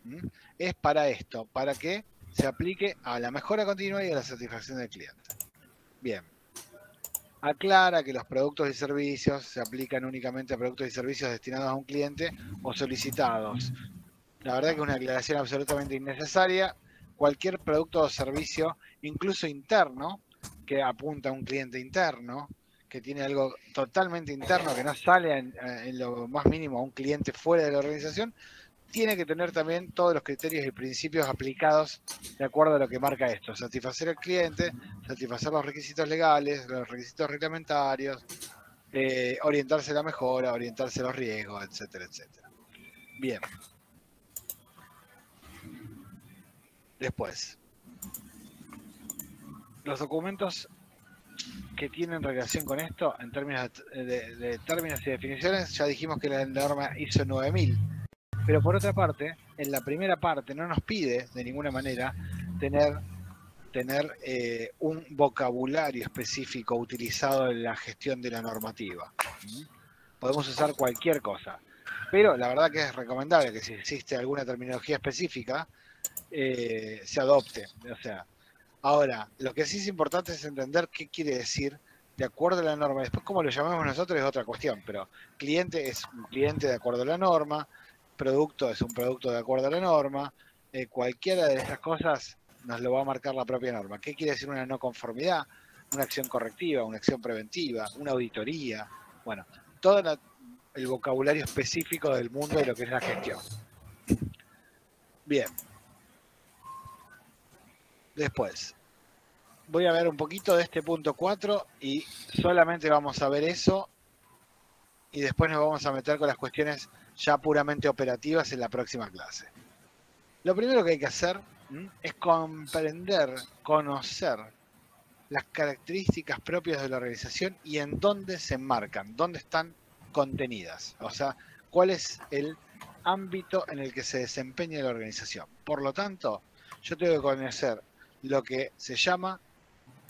Es para esto, para que se aplique a la mejora continua y a la satisfacción del cliente. Bien. Aclara que los productos y servicios se aplican únicamente a productos y servicios destinados a un cliente o solicitados. La verdad que es una aclaración absolutamente innecesaria. Cualquier producto o servicio, incluso interno, que apunta a un cliente interno, que tiene algo totalmente interno, que no sale en lo más mínimo a un cliente fuera de la organización, tiene que tener también todos los criterios y principios aplicados de acuerdo a lo que marca esto. Satisfacer al cliente, satisfacer los requisitos legales, los requisitos reglamentarios, orientarse a la mejora, orientarse a los riesgos, etcétera, etcétera. Bien. Después, los documentos que tienen relación con esto, en términos de términos y definiciones, ya dijimos que la norma ISO 9000. Pero por otra parte, en la primera parte no nos pide de ninguna manera tener un vocabulario específico utilizado en la gestión de la normativa. Podemos usar cualquier cosa, pero la verdad que es recomendable que si existe alguna terminología específica, se adopte. O sea, ahora, lo que sí es importante es entender qué quiere decir de acuerdo a la norma. Después, cómo lo llamamos nosotros es otra cuestión, pero cliente es un cliente de acuerdo a la norma, producto es un producto de acuerdo a la norma, cualquiera de estas cosas nos lo va a marcar la propia norma. ¿Qué quiere decir una no conformidad? Una acción correctiva, una acción preventiva, una auditoría. Bueno, todo el vocabulario específico del mundo de lo que es la gestión. Bien. Después, voy a ver un poquito de este punto 4 y solamente vamos a ver eso y después nos vamos a meter con las cuestiones ya puramente operativas en la próxima clase. Lo primero que hay que hacer es comprender, conocer las características propias de la organización y en dónde se enmarcan, dónde están contenidas. O sea, cuál es el ámbito en el que se desempeña la organización. Por lo tanto, yo tengo que conocer lo que se llama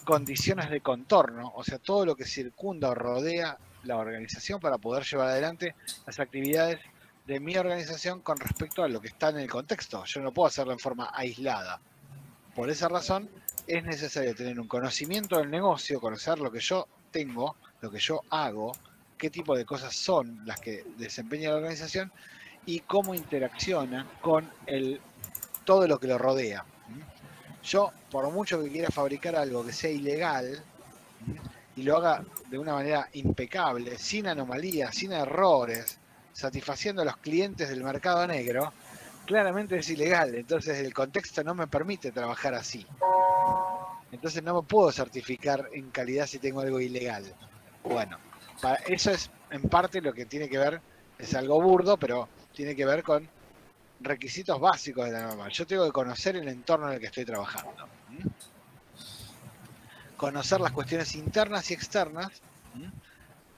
condiciones de contorno, o sea, todo lo que circunda o rodea la organización para poder llevar adelante las actividades de mi organización con respecto a lo que está en el contexto. Yo no puedo hacerlo en forma aislada. Por esa razón, es necesario tener un conocimiento del negocio, conocer lo que yo tengo, lo que yo hago, qué tipo de cosas son las que desempeña la organización y cómo interacciona con todo lo que lo rodea. Yo, por mucho que quiera fabricar algo que sea ilegal y lo haga de una manera impecable, sin anomalías, sin errores, satisfaciendo a los clientes del mercado negro, claramente es ilegal. Entonces el contexto no me permite trabajar así. Entonces no me puedo certificar en calidad si tengo algo ilegal. Bueno, eso es en parte lo que tiene que ver, es algo burdo, pero tiene que ver con requisitos básicos de la norma. Yo tengo que conocer el entorno en el que estoy trabajando. Conocer las cuestiones internas y externas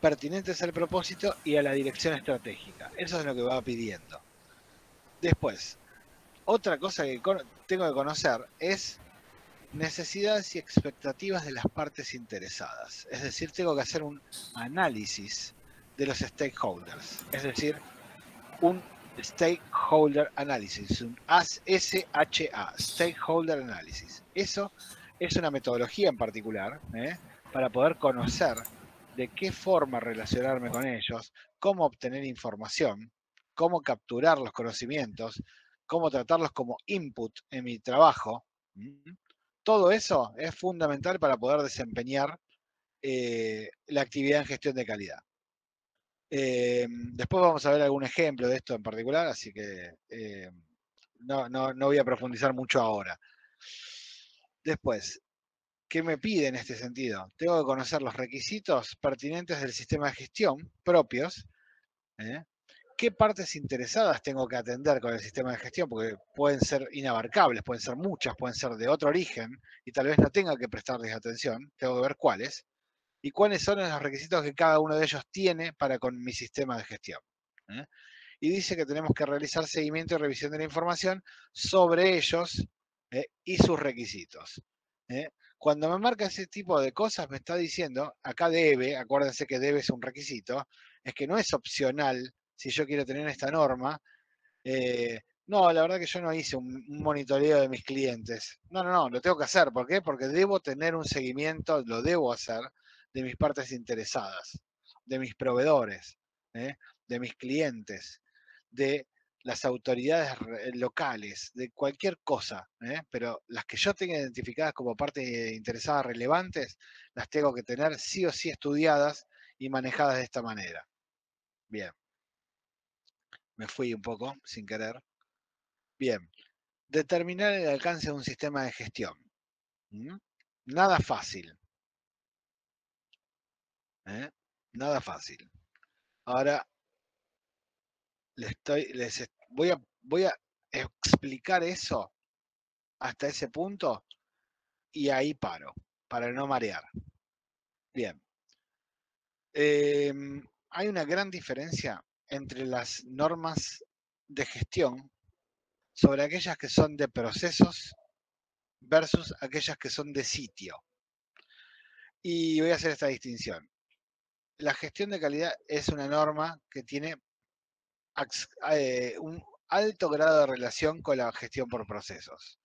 pertinentes al propósito y a la dirección estratégica. Eso es lo que va pidiendo. Después, otra cosa que tengo que conocer es necesidades y expectativas de las partes interesadas. Es decir, tengo que hacer un análisis de los stakeholders. Es decir, un Stakeholder Analysis, un SHA, Stakeholder Analysis. Eso es una metodología en particular para poder conocer de qué forma relacionarme con ellos, cómo obtener información, cómo capturar los conocimientos, cómo tratarlos como input en mi trabajo. Todo eso es fundamental para poder desempeñar la actividad en gestión de calidad. Después vamos a ver algún ejemplo de esto en particular, así que no voy a profundizar mucho ahora. Después, ¿qué me pide en este sentido? Tengo que conocer los requisitos pertinentes del sistema de gestión propios. ¿Qué partes interesadas tengo que atender con el sistema de gestión? Porque pueden ser inabarcables, pueden ser muchas, pueden ser de otro origen y tal vez no tenga que prestarles atención. Tengo que ver cuáles. Y cuáles son los requisitos que cada uno de ellos tiene para con mi sistema de gestión. Y dice que tenemos que realizar seguimiento y revisión de la información sobre ellos y sus requisitos. Cuando me marca ese tipo de cosas, me está diciendo, acá debe, acuérdense que debe es un requisito, es que no es opcional si yo quiero tener esta norma. No, la verdad que yo no hice un monitoreo de mis clientes. No, lo tengo que hacer. ¿Por qué? Porque debo tener un seguimiento, lo debo hacer, de mis partes interesadas, de mis proveedores, de mis clientes, de las autoridades locales, de cualquier cosa, pero las que yo tenga identificadas como partes interesadas relevantes, las tengo que tener sí o sí estudiadas y manejadas de esta manera. Bien. Me fui un poco sin querer. Bien. Determinar el alcance de un sistema de gestión. Nada fácil. Nada fácil. Ahora voy a explicar eso hasta ese punto y ahí paro, para no marear. Bien. Hay una gran diferencia entre las normas de gestión sobre aquellas que son de procesos versus aquellas que son de sitio. Y voy a hacer esta distinción. La gestión de calidad es una norma que tiene un alto grado de relación con la gestión por procesos.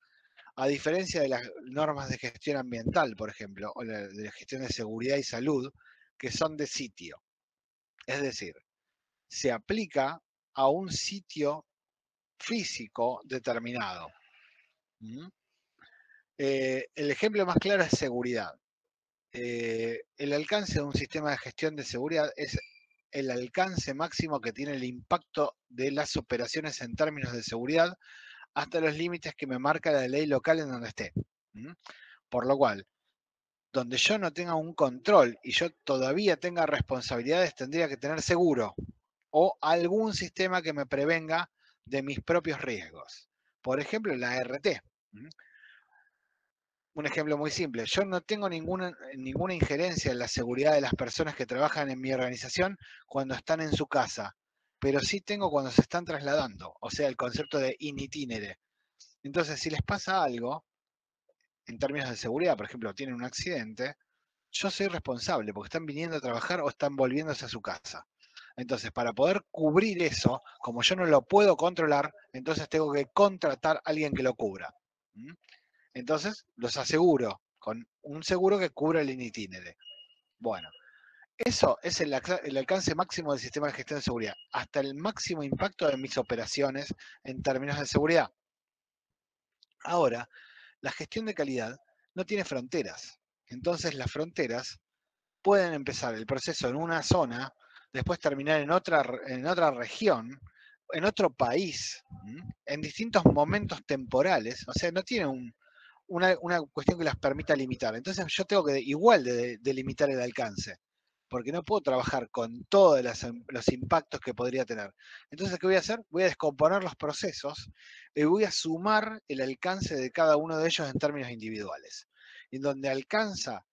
A diferencia de las normas de gestión ambiental, por ejemplo, o de la gestión de seguridad y salud, que son de sitio. Es decir, se aplica a un sitio físico determinado. El ejemplo más claro es seguridad. El alcance de un sistema de gestión de seguridad es el alcance máximo que tiene el impacto de las operaciones en términos de seguridad hasta los límites que me marca la ley local en donde esté. Por lo cual, donde yo no tenga un control y yo todavía tenga responsabilidades, tendría que tener seguro o algún sistema que me prevenga de mis propios riesgos. Por ejemplo, la RT. un ejemplo muy simple. Yo no tengo ninguna injerencia en la seguridad de las personas que trabajan en mi organización cuando están en su casa, pero sí tengo cuando se están trasladando, o sea, el concepto de in itinere. Entonces, si les pasa algo, en términos de seguridad, por ejemplo, tienen un accidente, yo soy responsable porque están viniendo a trabajar o están volviéndose a su casa. Entonces, para poder cubrir eso, como yo no lo puedo controlar, entonces tengo que contratar a alguien que lo cubra. Entonces, los aseguro con un seguro que cubra el in itinere. Bueno, eso es el alcance máximo del sistema de gestión de seguridad, hasta el máximo impacto de mis operaciones en términos de seguridad. Ahora, la gestión de calidad no tiene fronteras. Entonces, las fronteras pueden empezar el proceso en una zona, después terminar en otra región, en otro país, en distintos momentos temporales. O sea, no tiene una cuestión que las permita limitar. Entonces yo tengo que igual de limitar el alcance, porque no puedo trabajar con todos los impactos que podría tener. Entonces, ¿qué voy a hacer? Voy a descomponer los procesos y voy a sumar el alcance de cada uno de ellos en términos individuales. En donde alcanza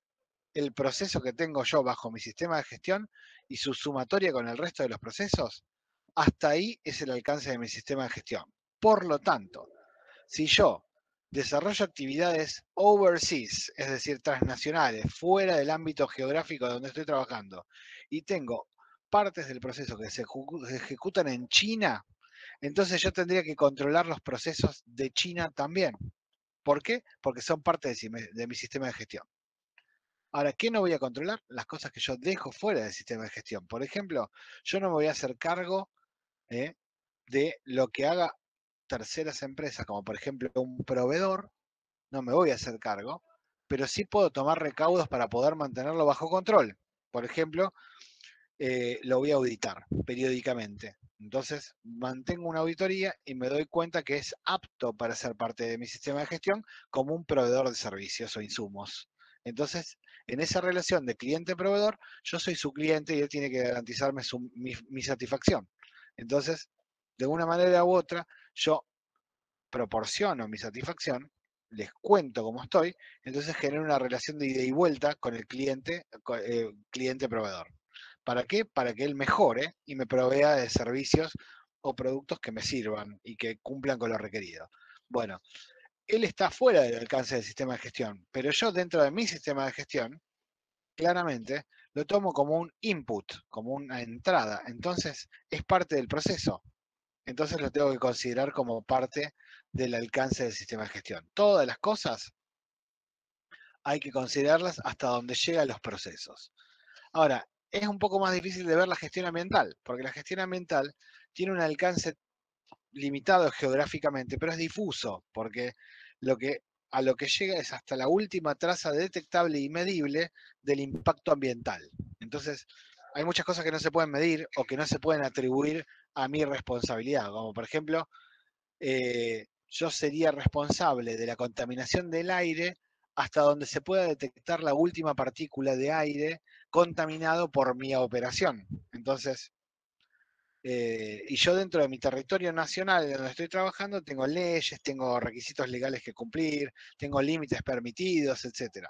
el proceso que tengo yo bajo mi sistema de gestión y su sumatoria con el resto de los procesos, hasta ahí es el alcance de mi sistema de gestión. Por lo tanto, si yo desarrollo actividades overseas, es decir, transnacionales, fuera del ámbito geográfico donde estoy trabajando, y tengo partes del proceso que se ejecutan en China, entonces yo tendría que controlar los procesos de China también. ¿Por qué? Porque son parte de mi sistema de gestión. Ahora, ¿qué no voy a controlar? Las cosas que yo dejo fuera del sistema de gestión. Por ejemplo, yo no me voy a hacer cargo de lo que haga terceras empresas, como por ejemplo un proveedor, no me voy a hacer cargo, pero sí puedo tomar recaudos para poder mantenerlo bajo control. Por ejemplo, lo voy a auditar periódicamente. Entonces, mantengo una auditoría y me doy cuenta que es apto para ser parte de mi sistema de gestión como un proveedor de servicios o insumos. Entonces, en esa relación de cliente-proveedor, yo soy su cliente y él tiene que garantizarme mi satisfacción. Entonces, de una manera u otra, yo proporciono mi satisfacción, les cuento cómo estoy, entonces genero una relación de ida y vuelta con el cliente-proveedor. ¿Para qué? Para que él mejore y me provea de servicios o productos que me sirvan y que cumplan con lo requerido. Bueno, él está fuera del alcance del sistema de gestión, pero yo dentro de mi sistema de gestión, claramente, lo tomo como un input, como una entrada. Entonces, es parte del proceso. Entonces lo tengo que considerar como parte del alcance del sistema de gestión. Todas las cosas hay que considerarlas hasta donde llegan los procesos. Ahora, es un poco más difícil de ver la gestión ambiental, porque la gestión ambiental tiene un alcance limitado geográficamente, pero es difuso, porque a lo que llega es hasta la última traza detectable y medible del impacto ambiental. Entonces, hay muchas cosas que no se pueden medir o que no se pueden atribuir a mi responsabilidad, como por ejemplo, yo sería responsable de la contaminación del aire hasta donde se pueda detectar la última partícula de aire contaminado por mi operación. Entonces, y yo dentro de mi territorio nacional donde estoy trabajando tengo leyes, tengo requisitos legales que cumplir, tengo límites permitidos, etc.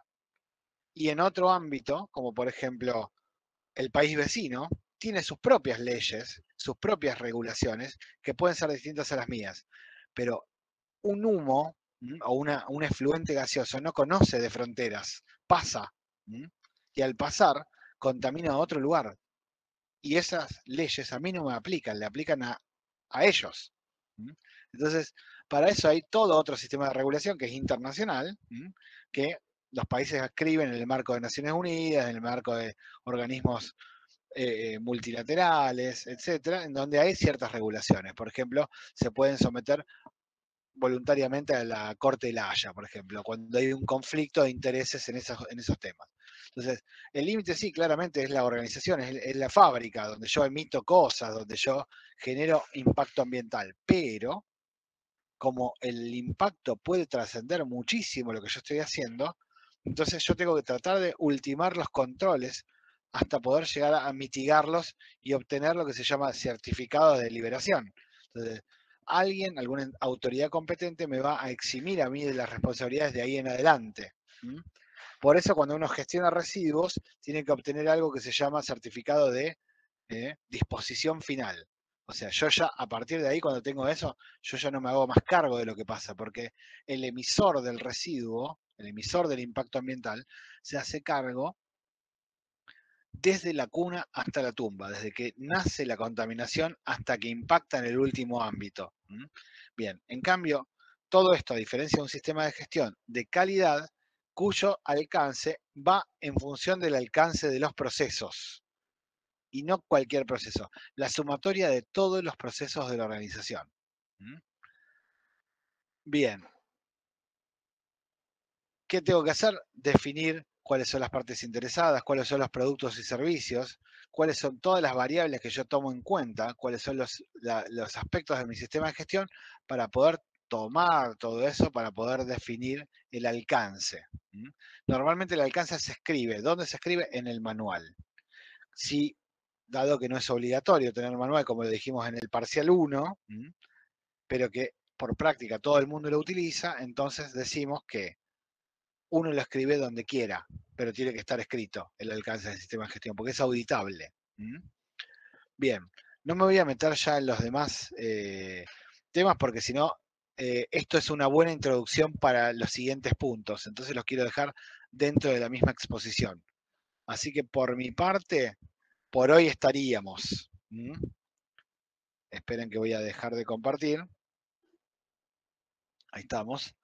Y en otro ámbito, como por ejemplo el país vecino, tiene sus propias leyes, sus propias regulaciones, que pueden ser distintas a las mías. Pero un humo o un efluente gaseoso no conoce de fronteras, pasa. Y al pasar, contamina a otro lugar. Y esas leyes a mí no me aplican, le aplican a ellos. Entonces, para eso hay todo otro sistema de regulación que es internacional, que los países escriben en el marco de Naciones Unidas, en el marco de organismos multilaterales, etcétera, en donde hay ciertas regulaciones. Por ejemplo, se pueden someter voluntariamente a la Corte de la Haya, por ejemplo, cuando hay un conflicto de intereses en esos temas. Entonces, el límite sí, claramente es la organización, es la fábrica donde yo emito cosas, donde yo genero impacto ambiental, pero como el impacto puede trascender muchísimo lo que yo estoy haciendo, entonces yo tengo que tratar de ultimar los controles hasta poder llegar a mitigarlos y obtener lo que se llama certificado de liberación. Entonces, alguna autoridad competente me va a eximir a mí de las responsabilidades de ahí en adelante. Por eso cuando uno gestiona residuos, tiene que obtener algo que se llama certificado de disposición final. O sea, yo ya a partir de ahí, cuando tengo eso, yo ya no me hago más cargo de lo que pasa, porque el emisor del residuo, el emisor del impacto ambiental, se hace cargo desde la cuna hasta la tumba, desde que nace la contaminación hasta que impacta en el último ámbito. Bien, en cambio, todo esto, a diferencia de un sistema de gestión de calidad, cuyo alcance va en función del alcance de los procesos, y no cualquier proceso, la sumatoria de todos los procesos de la organización. Bien, ¿qué tengo que hacer? Definir cuáles son las partes interesadas, cuáles son los productos y servicios, cuáles son todas las variables que yo tomo en cuenta, cuáles son los aspectos de mi sistema de gestión para poder tomar todo eso, para poder definir el alcance. Normalmente el alcance se escribe. ¿Dónde se escribe? En el manual. Si, dado que no es obligatorio tener manual, como lo dijimos en el parcial 1, pero que por práctica todo el mundo lo utiliza, entonces decimos que uno lo escribe donde quiera, pero tiene que estar escrito el alcance del sistema de gestión, porque es auditable. Bien, no me voy a meter ya en los demás temas, porque si no, esto es una buena introducción para los siguientes puntos, entonces los quiero dejar dentro de la misma exposición. Así que por mi parte, por hoy estaríamos. Esperen que voy a dejar de compartir. Ahí estamos.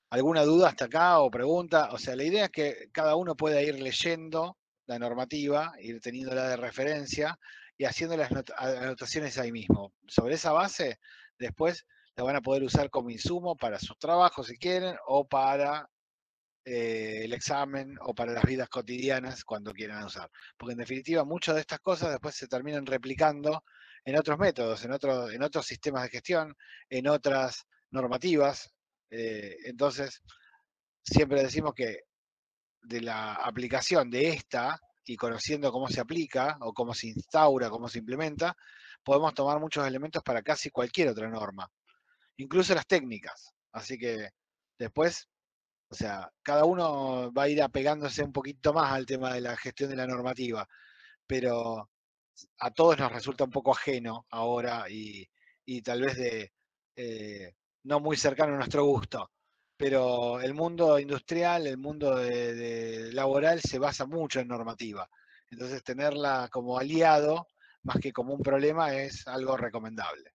¿Alguna duda hasta acá o pregunta? O sea, la idea es que cada uno pueda ir leyendo la normativa, ir teniéndola de referencia y haciendo las anotaciones ahí mismo. Sobre esa base, después la van a poder usar como insumo para sus trabajos si quieren, o para el examen, o para las vidas cotidianas cuando quieran usar. Porque en definitiva, muchas de estas cosas después se terminan replicando en otros métodos, en otros sistemas de gestión, en otras normativas. Entonces, siempre decimos que de la aplicación de esta, y conociendo cómo se aplica, o cómo se instaura, cómo se implementa, podemos tomar muchos elementos para casi cualquier otra norma, incluso las técnicas. Así que después, o sea, cada uno va a ir apegándose un poquito más al tema de la gestión de la normativa, pero a todos nos resulta un poco ajeno ahora y tal vez no muy cercano a nuestro gusto. Pero el mundo industrial, el mundo laboral se basa mucho en normativa. Entonces tenerla como aliado, más que como un problema, es algo recomendable.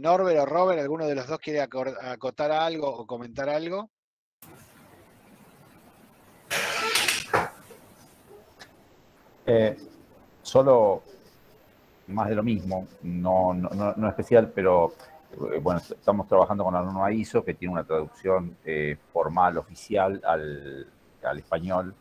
Norbert o Robert, ¿alguno de los dos quiere acotar algo o comentar algo? Solo más de lo mismo, no especial, pero bueno, estamos trabajando con la norma ISO, que tiene una traducción formal, oficial al español.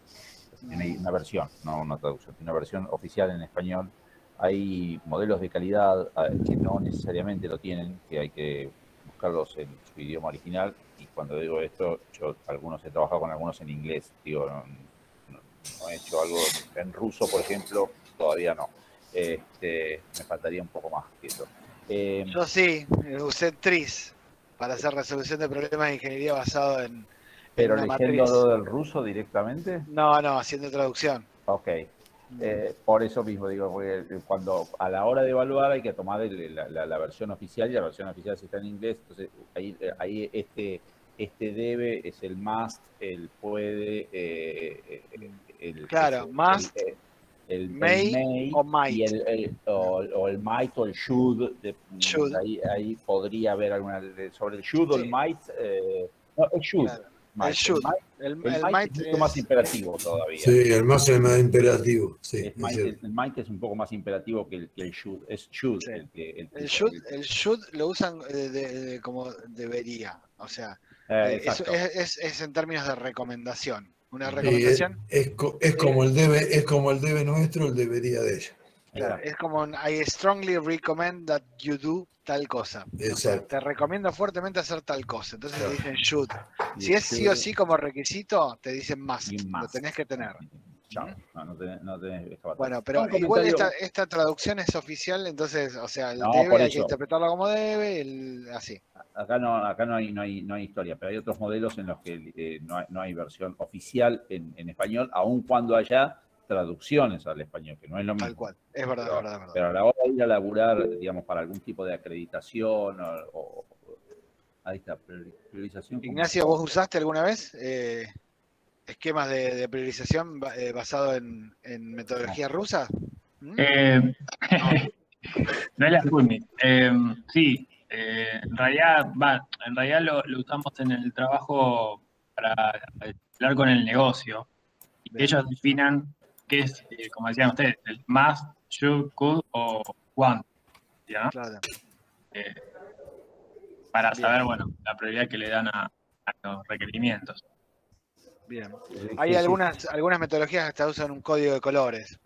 Tiene una versión, no una traducción, tiene una versión oficial en español. Hay modelos de calidad que no necesariamente lo tienen, que hay que buscarlos en su idioma original. Y cuando digo esto, yo he trabajado con algunos en inglés. Digo, no he hecho algo en ruso, por ejemplo, todavía no. Me faltaría un poco más que eso. Yo sí, usé TRIS para hacer resolución de problemas de ingeniería basado en ¿Pero leyendo del ruso directamente? No, haciendo traducción. Ok. Por eso mismo digo, porque cuando a la hora de evaluar hay que tomar la versión oficial, y la versión oficial si está en inglés, entonces ahí este debe es el must, el puede, claro, must, el may o might. Y el might o el should. Should. Ahí podría haber alguna sobre el should o el might. No, el should. Claro. El might es un poco más imperativo todavía. Sí, el más imperativo. Sí, el might es un poco más imperativo que el should. Es should. Sí. El should lo usan como debería. O sea, es en términos de recomendación. Una recomendación. Es como el debe nuestro, el debería de ella. Claro, es como I strongly recommend that you do tal cosa. O sea, te recomiendo fuertemente hacer tal cosa. Entonces te dicen should. Si es sí o sí como requisito, te dicen must. Lo tenés que tener. Chao. No tenés escapatoria. Bueno, pero igual esta traducción es oficial, entonces, o sea, el debe por hay eso. que interpretarlo como debe, así. Acá no hay historia, pero hay otros modelos en los que no hay versión oficial en español, aun cuando haya traducciones al español, que no es lo mismo. Tal cual, es verdad. Pero a la hora de ir a laburar, digamos, para algún tipo de acreditación ahí está, priorización. Ignacio, ¿vos usaste alguna vez esquemas de priorización basado en metodologías rusas? No es la Sputnik. Sí, en realidad lo usamos en el trabajo para hablar con el negocio. Y que ellos definan qué es, como decían ustedes, el must, should, could o want. ¿Ya? Claro. Para saber, bueno, la prioridad que le dan a los requerimientos. Bien. Hay algunas metodologías que hasta usan un código de colores.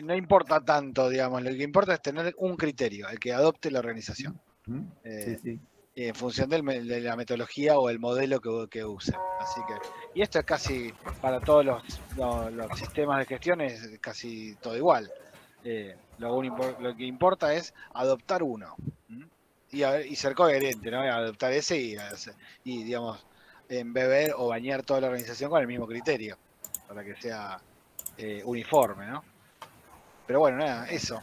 No importa tanto, digamos, lo que importa es tener un criterio, el que adopte la organización. En función de la metodología o el modelo que use. Así que, y esto es casi, para todos los sistemas de gestión, es casi todo igual. Lo que importa es adoptar uno. Y ser coherente, ¿no? Adoptar ese y digamos, embeber o bañar toda la organización con el mismo criterio, para que sea uniforme, ¿no? Pero bueno, nada, eso.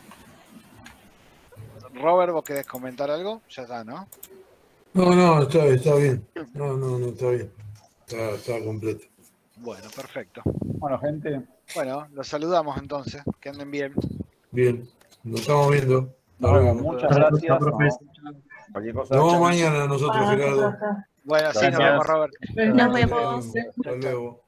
Robert, ¿vos querés comentar algo? Ya está, ¿no? No, está bien. No, está bien. Está completo. Bueno, perfecto. Bueno, gente. Bueno, los saludamos entonces. Que anden bien. Bien, nos estamos viendo. Muchas gracias. Nos vemos mañana nosotros, Gerardo. Bueno, sí, nos vemos, Robert. Nos vemos. Hasta luego.